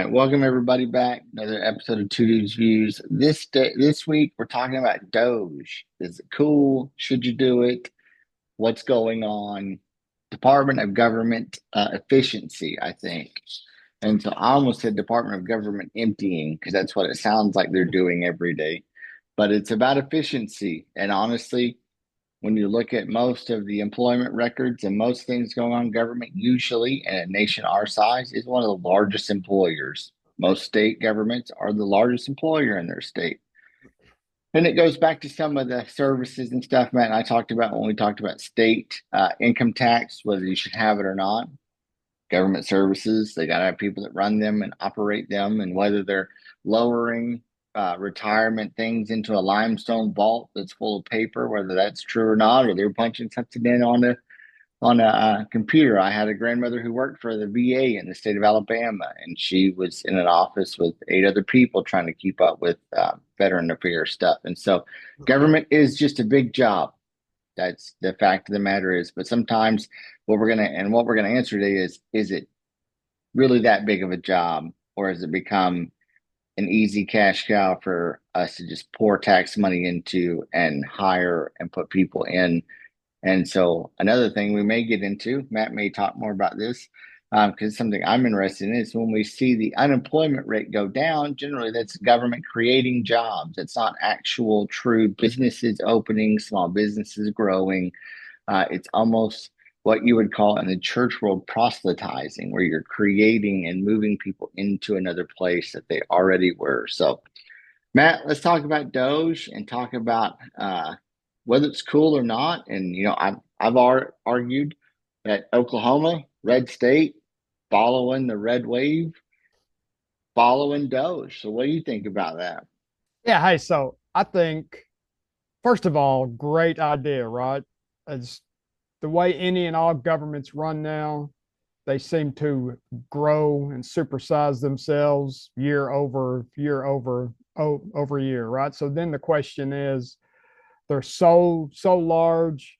right, welcome everybody back. Another episode of Two Dudes Views. This week we're talking about Doge. Is it cool? Should you do it? What's going on? Department of Government efficiency, I think. And so I almost said Department of Government emptying because that's what it sounds like they're doing every day. But it's about efficiency. And honestly, when you look at most of the employment records and most things going on in government, usually in a nation our size, is one of the largest employers. Most state governments are the largest employer in their state. And it goes back to some of the services and stuff Matt and I talked about when we talked about state income tax, whether you should have it or not. Government services, they got to have people that run them and operate them, and whether they're lowering retirement things into a limestone vault that's full of paper, whether that's true or not, or they're punching something in on a computer. I had a grandmother who worked for the VA in the state of Alabama, and she was in an office with 8 other people trying to keep up with veteran affairs stuff. And so, government is just a big job. That's the fact of the matter is. But sometimes what we're gonna answer today is it really that big of a job, or has it become an easy cash cow for us to just pour tax money into and hire and put people in? And so another thing we may get into, Matt may talk more about this, because something I'm interested in is when we see the unemployment rate go down, generally that's government creating jobs. It's not actual true businesses opening, small businesses growing. It's almost what you would call in the church world proselytizing, where you're creating and moving people into another place that they already were. So, Matt, let's talk about Doge and talk about whether it's cool or not. And I've argued that Oklahoma, red state, following the red wave, following Doge. So, what do you think about that? Yeah, hey, so I think first of all, great idea, right? As the way any and all governments run now, they seem to grow and supersize themselves year over year, right? So then the question is, they're so large,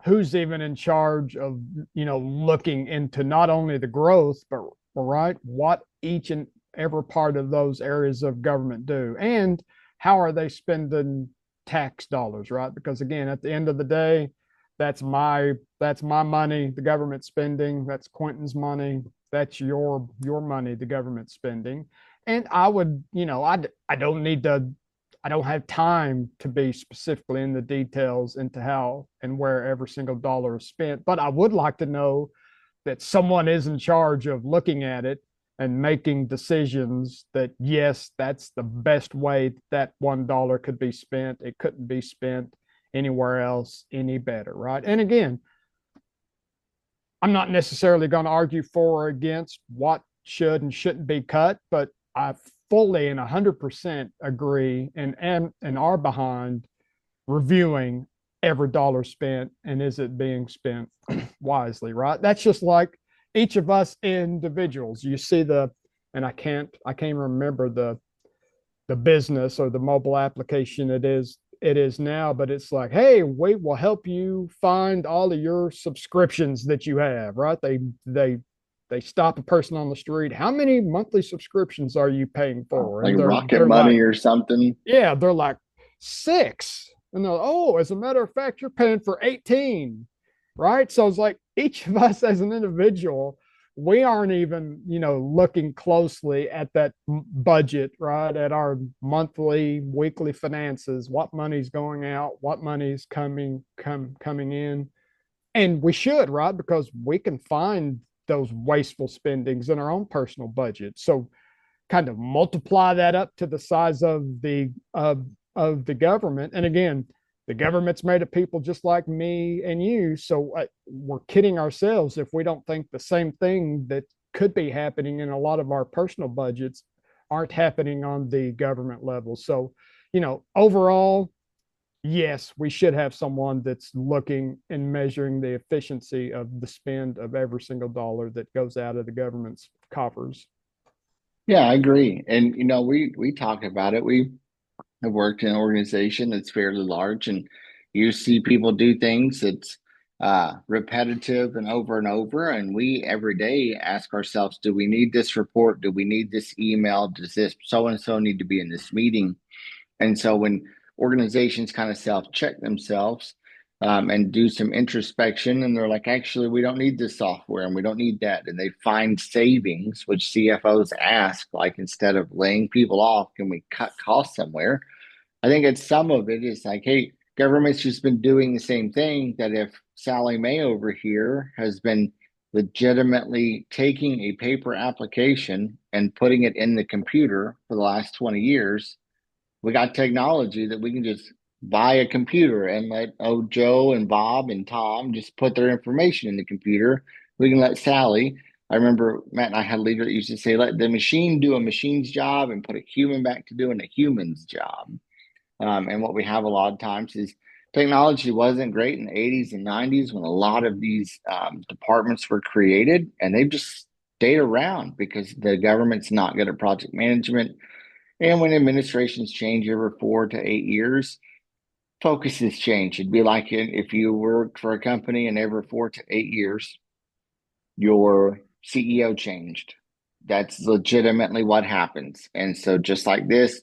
who's even in charge of looking into not only the growth, but right, what each and every part of those areas of government do, and how are they spending tax dollars, right? Because again, at the end of the day, that's my money, the government spending. That's Quentin's money. That's your money, the government spending. And I would, I don't need to. I don't have time to be specifically in the details into how and where every single dollar is spent, but I would like to know that someone is in charge of looking at it and making decisions that, yes, that's the best way that $1 could be spent. It couldn't be spent anywhere else any better, right? And again, I'm not necessarily going to argue for or against what should and shouldn't be cut, but I fully and 100% agree and are behind reviewing every dollar spent, and is it being spent wisely, right? That's just like each of us individuals. You see and I can't remember the business or the mobile application it is now, but it's like, hey, we will help you find all of your subscriptions that you have, right? They stop a person on the street. How many monthly subscriptions are you paying for? Like And they're Rocket they're like, Money or something? yeah, they're like 6. And they're like, oh, as a matter of fact, you're paying for 18, right? So it's like each of us as an individual, we aren't even, looking closely at that budget, right? At our monthly, weekly finances, what money's going out, what money's coming in. And we should, right? Because we can find those wasteful spendings in our own personal budget. So kind of multiply that up to the size of the government. And again, the government's made of people just like me and you. So we're kidding ourselves if we don't think the same thing that could be happening in a lot of our personal budgets aren't happening on the government level. So, overall, yes, we should have someone that's looking and measuring the efficiency of the spend of every single dollar that goes out of the government's coffers. Yeah, I agree. And we talk about it. We have worked in an organization that's fairly large, and you see people do things that's repetitive and over. And we every day ask ourselves, do we need this report? Do we need this email? Does this so and so need to be in this meeting? And so when organizations kind of self check themselves and do some introspection, and they're like, actually, we don't need this software and we don't need that. And they find savings, which CFOs ask, like, instead of laying people off, can we cut costs somewhere? I think it's some of it is like, hey, government's just been doing the same thing that if Sally Mae over here has been legitimately taking a paper application and putting it in the computer for the last 20 years, we got technology that we can just buy a computer and let Joe and Bob and Tom just put their information in the computer. We can let Sally. I remember Matt and I had a leader that used to say, let the machine do a machine's job and put a human back to doing a human's job. And what we have a lot of times is technology wasn't great in the 80s and 90s when a lot of these departments were created, and they've just stayed around because the government's not good at project management. And when administrations change every 4 to 8 years, focuses change. It'd be like if you worked for a company and every 4 to 8 years, your CEO changed. That's legitimately what happens. And so, just like this,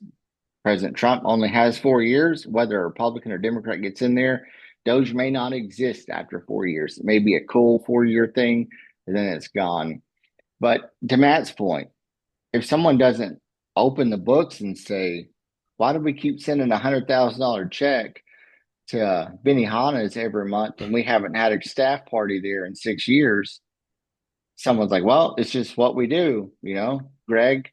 President Trump only has 4 years. Whether a Republican or Democrat gets in there, Doge may not exist after 4 years. It may be a cool 4 year thing, and then it's gone. But to Matt's point, if someone doesn't open the books and say, why do we keep sending $100,000 check to Benihana's every month and we haven't had a staff party there in 6 years? Someone's like, well, it's just what we do. Greg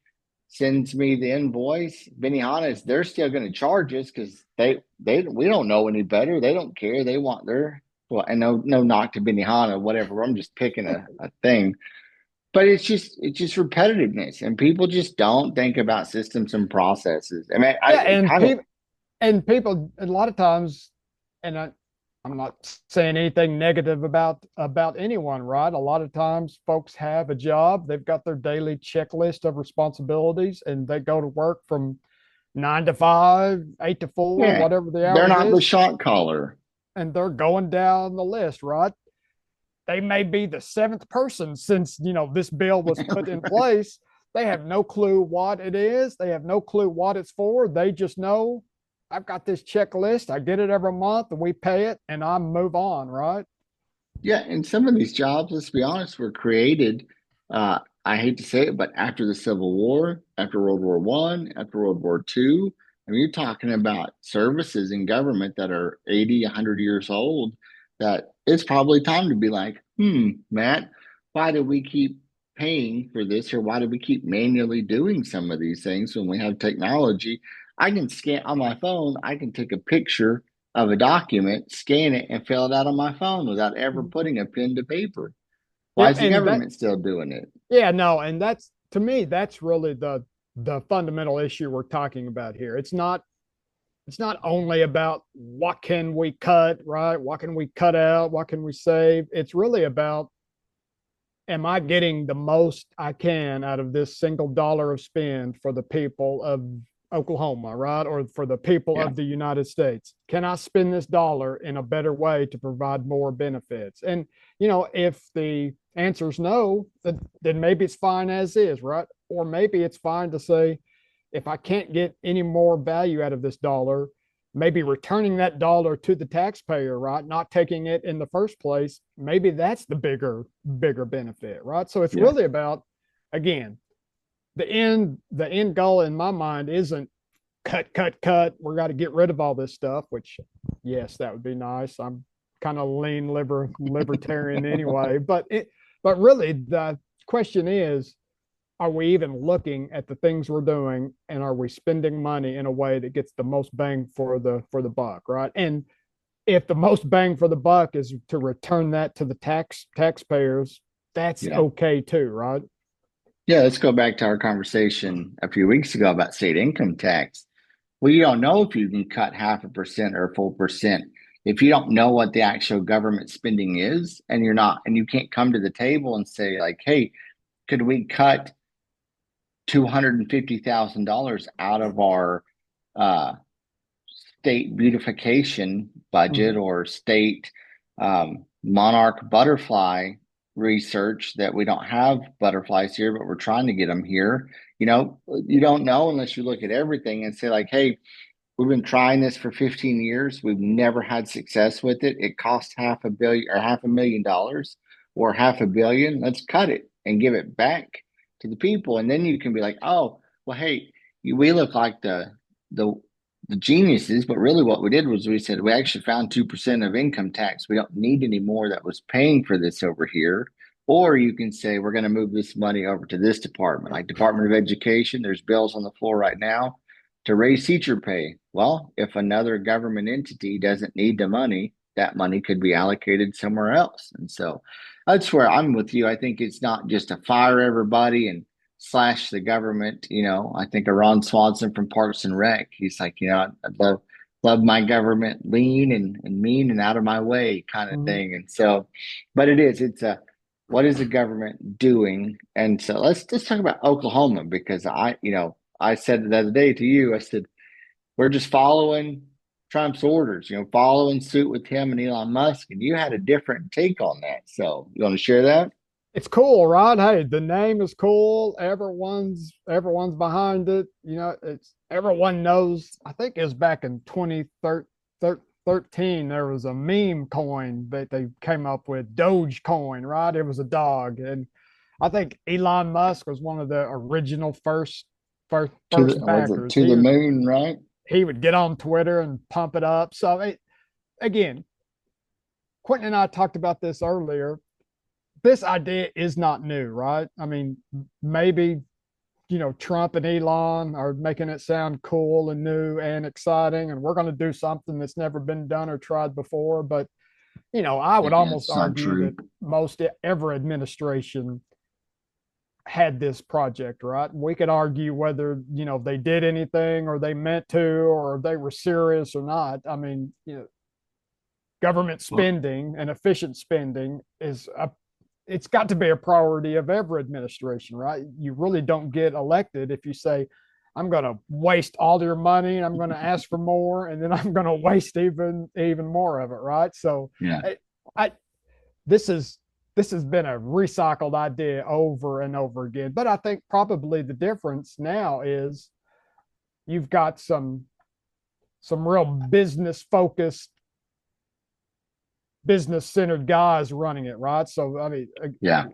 sends me the invoice. Benihana's, they're still going to charge us because we don't know any better. They don't care. They want their, well, and no knock to Benihana, whatever. I'm just picking a thing. But it's just repetitiveness, and people just don't think about systems and processes. I mean, Yeah, I kind of and people a lot of times, and I'm not saying anything negative about anyone, right? A lot of times folks have a job, they've got their daily checklist of responsibilities, and they go to work from 9 to 5, 8 to 4, yeah, whatever the they're hours not the is, shot caller. and they're going down the list, right? They may be the seventh person since this bill was put in place. They have no clue what it is. They have no clue what it's for. They just know I've got this checklist. I get it every month and we pay it and I move on, right? Yeah, and some of these jobs, let's be honest, were created. I hate to say it, but after the Civil War, after World War One, after World War Two, I mean, you're talking about services in government that are 80, 100 years old. That it's probably time to be like, Matt, why do we keep paying for this, or why do we keep manually doing some of these things when we have technology? I can scan on my phone. I can take a picture of a document, scan it, and fill it out on my phone without ever putting a pen to paper. Why Yep. is the And that, government still doing it? yeah, no, and that's to me, that's really the fundamental issue we're talking about here. It's not only about what can we cut, right? What can we cut out? What can we save? It's really about, am I getting the most I can out of this single dollar of spend for the people of Oklahoma, right? Or for the people Yeah, of the United States? Can I spend this dollar in a better way to provide more benefits? And, if the answer is no, then maybe it's fine as is, right? Or maybe it's fine to say, if I can't get any more value out of this dollar, maybe returning that dollar to the taxpayer, right? Not taking it in the first place. Maybe that's the bigger benefit, right? So it's yeah, really about, again, the end goal in my mind isn't cut. We got to get rid of all this stuff, which yes, that would be nice. I'm kind of lean libertarian anyway, but really the question is, are we even looking at the things we're doing, and are we spending money in a way that gets the most bang for the buck, right? And if the most bang for the buck is to return that to the taxpayers, that's yeah. okay too, right? Yeah, let's go back to our conversation a few weeks ago about state income tax. Well, you don't know if you can cut 0.5% or a full percent if you don't know what the actual government spending is, and you can't come to the table and say, like, hey, could we cut $250,000 out of our uh, state beautification budget Mm-hmm. or state monarch butterfly research that we don't have butterflies here, but we're trying to get them here. You don't know unless you look at everything and say, like, hey, we've been trying this for 15 years. We've never had success with it. It cost $500 million or $500,000 or $500 million. Let's cut it and give it back to the people. And then you can be like, oh, well, hey, we look like the the geniuses, but really what we did was we said we actually found 2% of income tax. We don't need any more that was paying for this over here. Or you can say we're going to move this money over to this department, like Department of Education. There's bills on the floor right now to raise teacher pay. Well, if another government entity doesn't need the money, that money could be allocated somewhere else. And so that's where I'm with you. I think it's not just to fire everybody and slash the government. I think of Ron Swanson from Parks and Rec. He's like, I'd love my government lean and mean and out of my way kind of Mhm. thing. And so, but it's a what is the government doing? And so let's talk about Oklahoma because I said it the other day to you. I said we're just following Trump's orders, following suit with him and Elon Musk, and you had a different take on that. So you want to share that? It's cool, right? Hey, the name is cool. Everyone's behind it. It's everyone knows. I think it was back in 2013. There was a meme coin that they came up with, Doge coin, right? It was a dog, and I think Elon Musk was one of the original To the first was it backers. to the moon, right? He would get on Twitter and pump it up. So again, Quentin and I talked about this earlier. This idea is not new, right? I mean, maybe Trump and Elon are making it sound cool and new and exciting, and we're going to do something that's never been done or tried before. But I would Yeah, almost it's not argue true. that most every administration had this project, right? We could argue whether they did anything or they meant to or they were serious or not. I mean, government Well, spending and efficient spending it's got to be a priority of every administration, right? You really don't get elected if you say, I'm going to waste all your money and I'm going to ask for more and then I'm going to waste even more of it, right? So yeah, I, I this is this has been a recycled idea over and over again. But I think probably the difference now is you've got some real business centered guys running it, right? So I mean, yeah.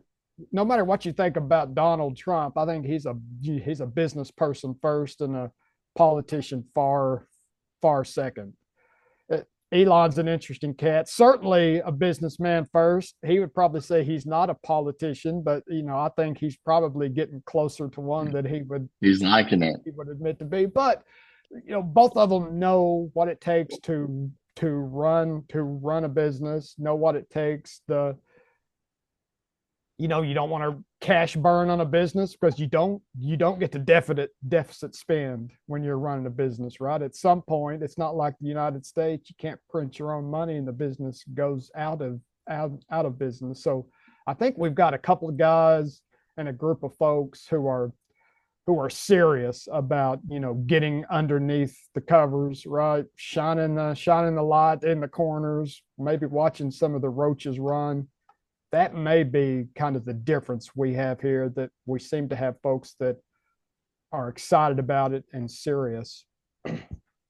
no matter what you think about Donald Trump, I think he's a business person first and a politician far second. Elon's an interesting cat. Certainly a businessman first. He would probably say he's not a politician, but I think he's probably getting closer to one that He's liking it. he would admit to be. But both of them know what it takes to run a business, know what it takes. You don't want to cash burn on a business because you don't get to deficit spend when you're running a business, right? At some point, it's not like the United States. You can't print your own money and the business goes out of business. So I think we've got a couple of guys and a group of folks who are serious about getting underneath the covers, right? Shining the light in the corners, maybe watching some of the roaches run. That may be kind of the difference we have here, that we seem to have folks that are excited about it and serious.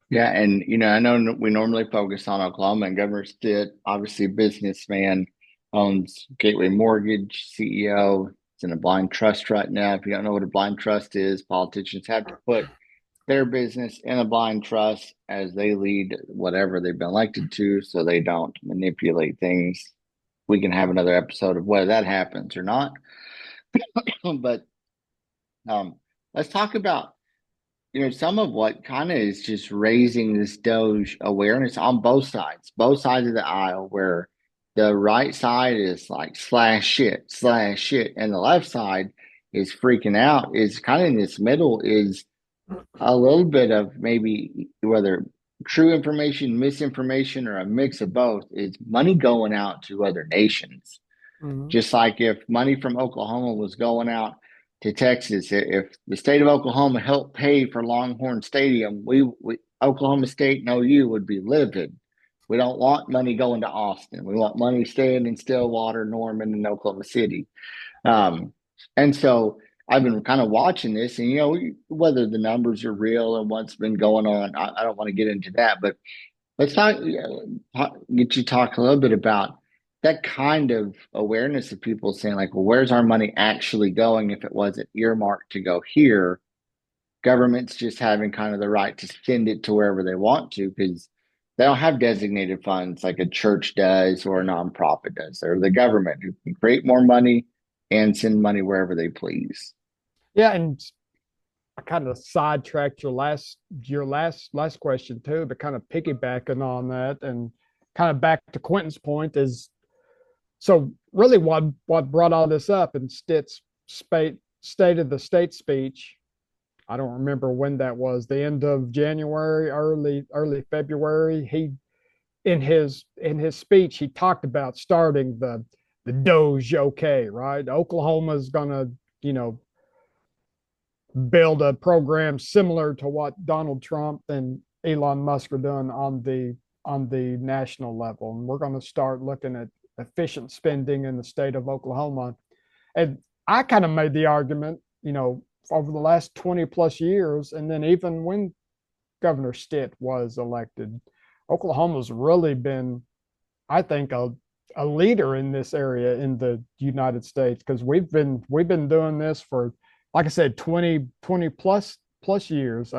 Yeah, and I know we normally focus on Oklahoma and Governor Stitt, obviously a businessman, owns Gateway Mortgage, CEO. It's in a blind trust right now. If you don't know what a blind trust is, politicians have to put their business in a blind trust as they lead whatever they've been elected to, so they don't manipulate things. We can have another episode of whether that happens or not. But um, let's talk about some of what kind of is just raising this Doge awareness on both sides of the aisle, where the right side is like slash shit, and the left side is freaking out. Is kind of in this middle is a little bit of maybe whether true information, misinformation, or a mix of both. Is money going out to other nations? Mhm. Just like if money from Oklahoma was going out to Texas, if the state of Oklahoma helped pay for Longhorn Stadium, we Oklahoma State and OU would be livid. We don't want money going to Austin. We want money staying in Stillwater, Norman, and Oklahoma City. Um, and so I've been kind of watching this, and whether the numbers are real and what's been going on, I don't want to get into that, but let's get you talk a little bit about that kind of awareness of people saying like, well, where's our money actually going if it wasn't earmarked to go here? Government's just having kind of the right to send it to wherever they want to because they don't have designated funds like a church does or a nonprofit does. They're the government who can create more money and send money wherever they please. Yeah, and I kind of sidetracked your last question too, but kind of piggybacking on that and kind of back to Quentin's point is so really what brought all this up in Stitt's state of the state speech. I don't remember when that was, the end of January, early February. He in his speech he talked about starting the Doge OK, right? Oklahoma's gonna, you know, build a program similar to what Donald Trump and Elon Musk are doing on the national level. And we're going to start looking at efficient spending in the state of Oklahoma. And I kind of made the argument, over the last 20 plus years, and then even when Governor Stitt was elected, Oklahoma's really been, I think, a leader in this area in the United States because we've been doing this for, like I said, 20 plus years.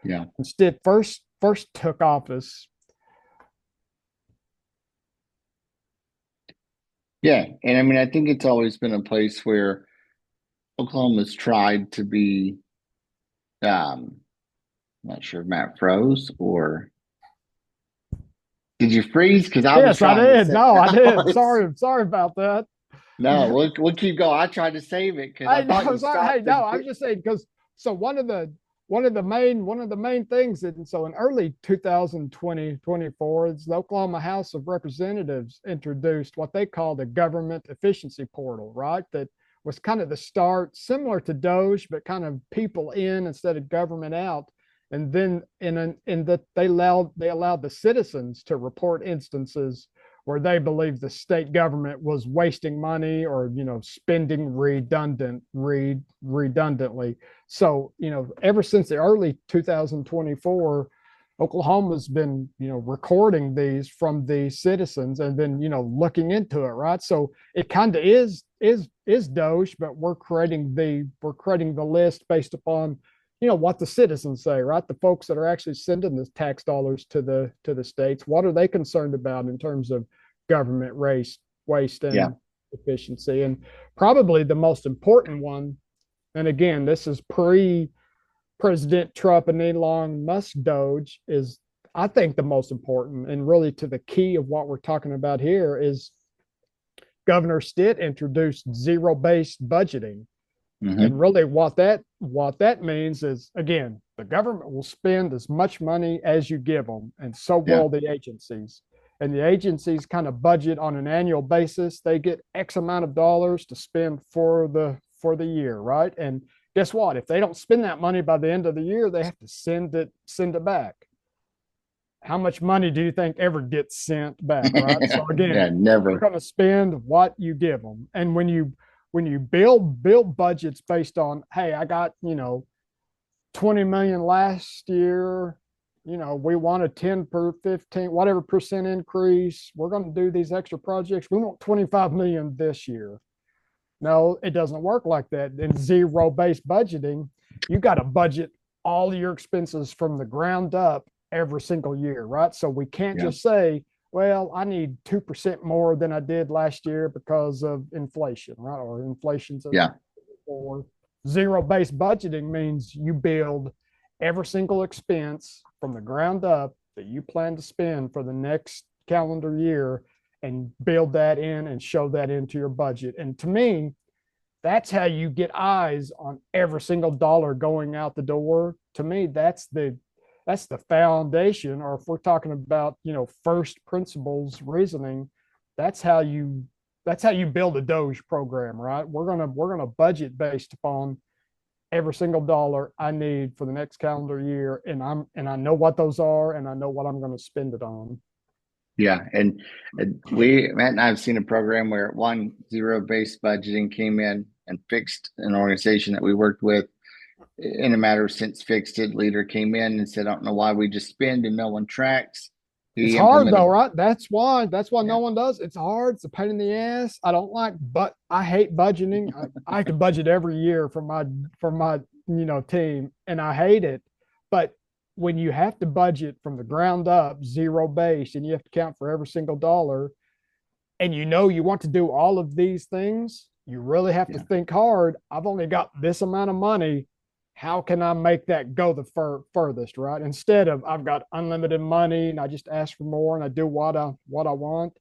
Yeah. Stitt first took office. Yeah. And I mean, I think it's always been a place where Oklahoma's tried to be, I'm not sure if Matt froze or did you freeze? Because I was Yes, I trying to did. say, No, I did. Sorry about that. no, we'll keep going. I tried to save it because I I thought know. you Sorry. Hey, stopped no, and I'm just saying because so one of the main things, and so in early 2024, the Oklahoma House of Representatives introduced what they call the government efficiency portal, right? That was kind of the start, similar to Doge, but kind of people in instead of government out. And then in that they allowed the citizens to report instances where they believed the state government was wasting money or spending redundantly. So ever since the early 2024, Oklahoma's been recording these from the citizens and then looking into it, right? So it kind of is Doge, but we're creating the list based upon what the citizens say, right? The folks that are actually sending the tax dollars to the states, what are they concerned about in terms of government waste yeah, and efficiency? And probably the most important one, and again, this is pre-President Trump and Elon Musk Doge, is I think the most important and really to the key of what we're talking about here is Governor Stitt introduced zero-based budgeting. And hmm really what that means is, again, the government will spend as much money as you give them, and so yeah, will the agencies. And the agencies kind of budget on an annual basis. They get X amount of dollars to spend for the year, right? And guess what? If they don't spend that money by the end of the year, they have to send it back. How much money do you think ever gets sent back, right? So yeah, again, they're never. going to spend what you give them. And when you build budgets based on, hey, I got 20 million last year, we want a 10 per 15 whatever percent increase, we're going to do these extra projects, we want 25 million this year. No, it doesn't work like that. In zero based budgeting, you got to budget all your expenses from the ground up every single year, right? So we can't Yeah, just say, well, I need 2% more than I did last year because of inflation, right? Or inflation's at yeah, 4. Zero based budgeting means you build every single expense from the ground up that you plan to spend for the next calendar year and build that in and show that into your budget. And to me, that's how you get eyes on every single dollar going out the door. To me, that's the foundation. Or if we're talking about first principles reasoning, that's how you build a Doge program, right? We're gonna budget based upon every single dollar I need for the next calendar year, and I know what those are, and I know what I'm going to spend it on. Yeah, and we Matt and I have seen a program where one zero-based budgeting came in and fixed an organization that we worked with in a matter of since fixed it. Leader came in and said, "I don't know why we just spend and no one tracks." It's He hard though, implemented, right? That's why yeah, no one does. It's hard. It's a pain in the ass. I don't like, but I hate budgeting. I have to budget every year for my team, and I hate it. But when you have to budget from the ground up, zero base, and you have to count for every single dollar, and you want to do all of these things, you really have to yeah, think hard. I've only got this amount of money. How can I make that go the furthest, right? Instead of I've got unlimited money and I just ask for more and I do what I want.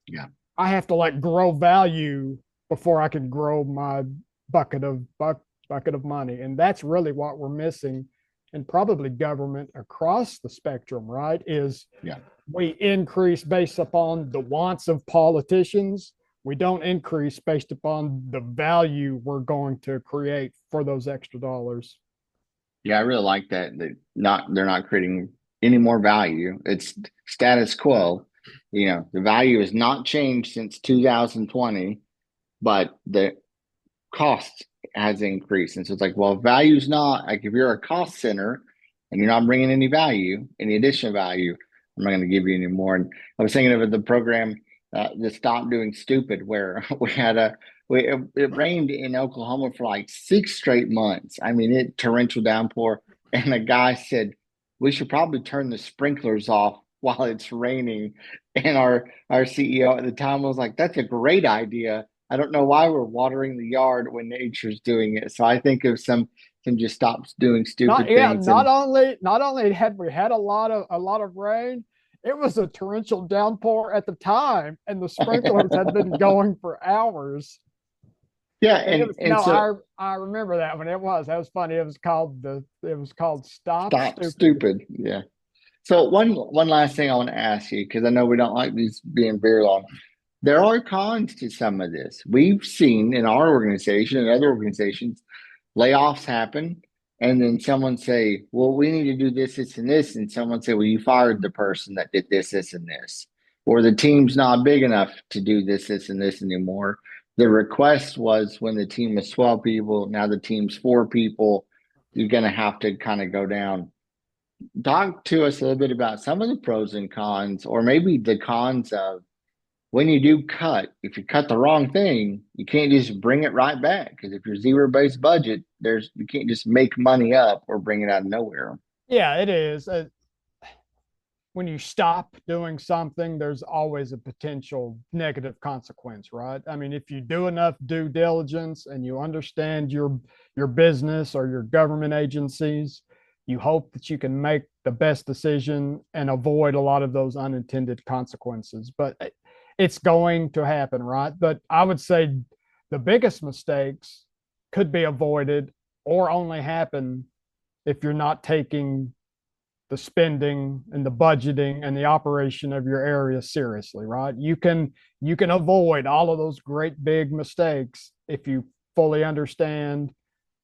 yeah. I have to like grow value before I can grow my bucket of bucket of money, and that's really what we're missing, and probably government across the spectrum, right? Is Yeah. we increase based upon the wants of politicians. We don't increase based upon the value we're going to create for those extra dollars. Yeah, I really like that. They're not creating any more value. It's status quo. The value has not changed since 2020, but the cost has increased. And so it's like, well, value's not like if you're a cost center and you're not bringing any value, any additional value, I'm not going to give you any more. And I was thinking of the program, the Stop Doing Stupid, where it rained in Oklahoma for like 6 straight months. I mean, it torrential downpour. And the guy said, we should probably turn the sprinklers off while it's raining. And our CEO at the time was like, that's a great idea. I don't know why we're watering the yard when nature's doing it. So I think of some just stops doing Not stupid yeah, things. not only had we had a lot of rain, it was a torrential downpour at the time, and the sprinklers had been going for hours. Yeah, And it and was and no, so I remember that one. That was funny. It was called Stop stop Stupid. stupid. Yeah. So one last thing I want to ask you, because I know we don't like these being very long. There are cons to some of this. We've seen in our organization and other organizations, layoffs happen, and then someone say, "Well, we need to do this, this, and this," and someone say, "Well, you fired the person that did this, this, and this," or the team's not big enough to do this, this, and this anymore. The request was when the team was 12 people, now the team's 4 people. You're going to have to kind of go down. Talk to us a little bit about some of the pros and cons, or maybe the cons of when you do cut. If you cut the wrong thing, you can't just bring it right back because if you're zero-based budget, you can't just make money up or bring it out of nowhere. Yeah, it is. When you stop doing something, there's always a potential negative consequence, right? I mean, if you do enough due diligence and you understand your business or your government agencies, you hope that you can make the best decision and avoid a lot of those unintended consequences. But it's going to happen, right? But I would say the biggest mistakes could be avoided or only happen if you're not taking the spending and the budgeting and the operation of your area seriously, right? You can avoid all of those great big mistakes if you fully understand,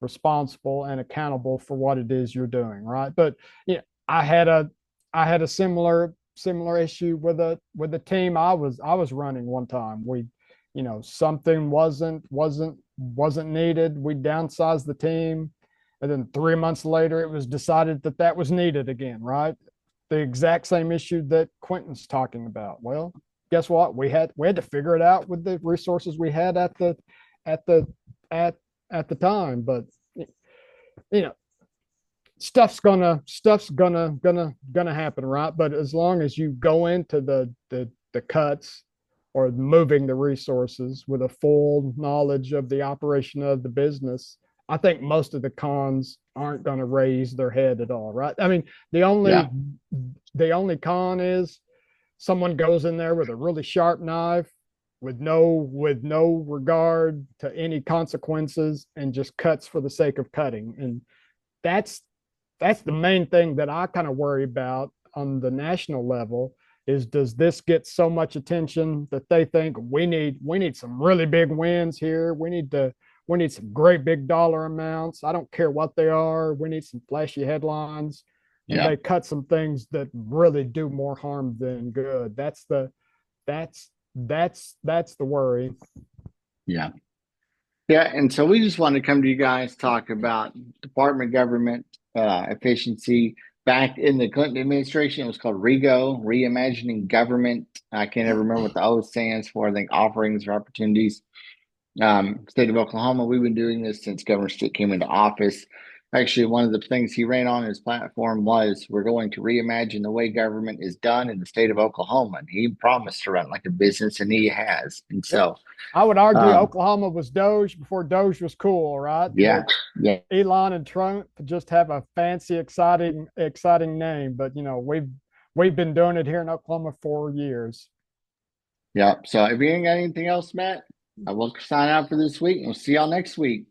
responsible and accountable for what it is you're doing, right? But yeah, I had a I had a similar issue with a team I was running one time. Something wasn't needed. We downsized the team, and then 3 months later, it was decided that was needed again, right? The exact same issue that Quentin's talking about. Well, guess what? We had to figure it out with the resources we had at the at at the time. But you know, stuff's gonna happen, right? But as long as you go into the cuts or moving the resources with a full knowledge of the operation of the business, I think most of the cons aren't going to raise their head at all, right? I mean, the Yeah, only the only con is someone goes in there with a really sharp knife with no regard to any consequences and just cuts for the sake of cutting. And that's that's the main thing that I kind of worry about on the national level is, does this get so much attention that they think we need some really big wins here? We need some great big dollar amounts. I don't care what they are. We need some flashy headlines. and Yeah. they cut some things that really do more harm than good. That's the worry. Yeah. Yeah. And so we just wanted to come to you guys, talk about department government efficiency. Back in the Clinton administration, it was called REGO, Reimagining Government. I can't ever remember what the O stands for. I think offerings or opportunities. State of Oklahoma, we've been doing this since Governor Stitt came into office. Actually, one of the things he ran on his platform was we're going to reimagine the way government is done in the state of Oklahoma. And he promised to run like a business, and he has. And Yep. so, I would argue um, Oklahoma was Doge before Doge was cool, right? yeah, But yeah, Elon and Trump just have a fancy, exciting name. But we've been doing it here in Oklahoma for years. yeah. So if you ain't got anything else, Matt, I will sign out for this week, and we'll see y'all next week.